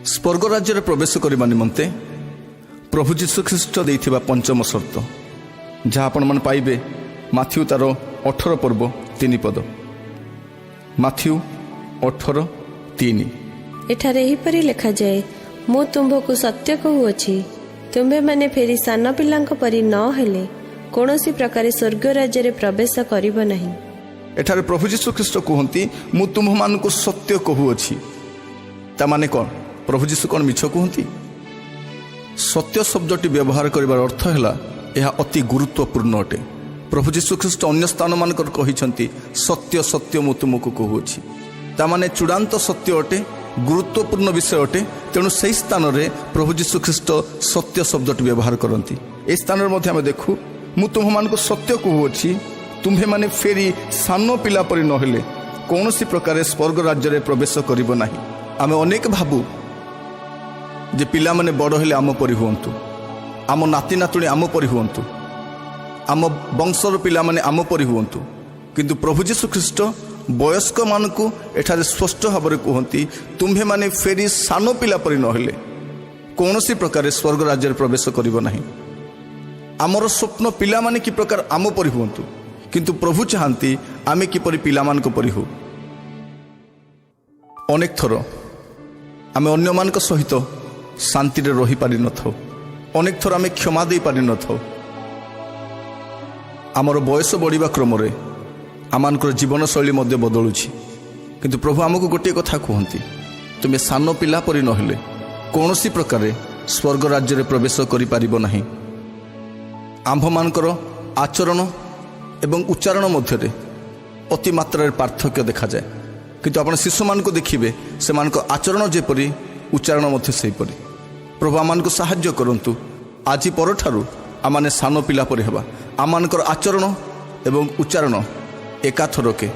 स्वर्ग राज्य प्रवेश करने निमंते प्रभु जीशु ख्रीष्ट देइथिबा पंचम शर्त जहाँ आपण मन पाइबे माथ्यू तार 18 पर्व 3 पद। माथ्यू 18:3 एठारे एहिपरि लिखा जाए, मु तुम्भकु सत्य कहूअछि, तुम्भे माने फेरी सान पिलांक परि न हेले कोनोसी प्रकार स्वर्ग राज्य रे प्रवेश करिबो नाही। एठारे प्रभु जीशु ख्रीष्ट कहती मु तुम्ह मानकु सत्य कहूअछि। ता माने कौन? प्रभु जीशु कौन मिछ कहती? सत्य शब्दटी व्यवहार करिवार अर्थ है यह अति गुरुत्वपूर्ण अटे। प्रभु जीशु ख्रीष्ट अन्य स्थान मानकर कहिसंती सत्य सत्य मु तुमको कहूछि। ता माने चूड़ांत सत्य अटे, गुरुत्वपूर्ण विषय अटे। तेणु से स्थान रे प्रभु जीशु ख्रीष्ट सत्य शब्दटी व्यवहार करती। ए स्थान रे मध्य आमे देखु मु तुम मानकु सत्य कहूछि, तुम्हे माने फेरी सान पिला परि नहेले कौनसी प्रकार स्वर्ग राज्य रे प्रवेश करिबो नाही। आमे अनेक भाबु जे पिला माने बड़ हेले आम परि हुअन्तु, आम नाती नातुणी आम परि हुअन्तु, आम वंशर पिला माने आम परि हुअन्तु, किंतु प्रभु जीशु ख्रीष्ट वयस्क मानकु एठारे स्पष्ट भाव में कहती तुम्हे माने फेरी सान पिला परि नहेले कौनसी प्रकार स्वर्ग राज्य रे प्रवेश करिबो नाही। आमर स्वप्न पिला माने कि प्रकार आम परि हुअन्तु, किंतु प्रभु चाहती आमे किपरि पिला मानक परि हो। अनेक थर आमे अन्य मानक सहित शांति रे रही पारि न थाउ, अनेक थर आमे क्षमा दे पारि न थाउ। आमर बयस बढ़िबा क्रम रे आमानकर जीवन शैली मध्य बदलुछि, किंतु प्रभु आमको गोटे कथा कहती तुमे सान पिला परि नहेले कौनसी प्रकार स्वर्ग राज्य रे प्रवेश करि पारिबो नाही। आंभ मानकर आचरण एवं उच्चारण मध्य अति मात्रा पार्थक्य देखा जाए, किंतु आपण शिशु मान को देखिबे से मानक आचरण जेपरि उच्चारण मध्य सेपरि। प्रभु आमानको साहाय्य करंतु आज परठारु आमाने सान पिला परि हेबा, आमानकर आचरण एवं उच्चारण एकाथरके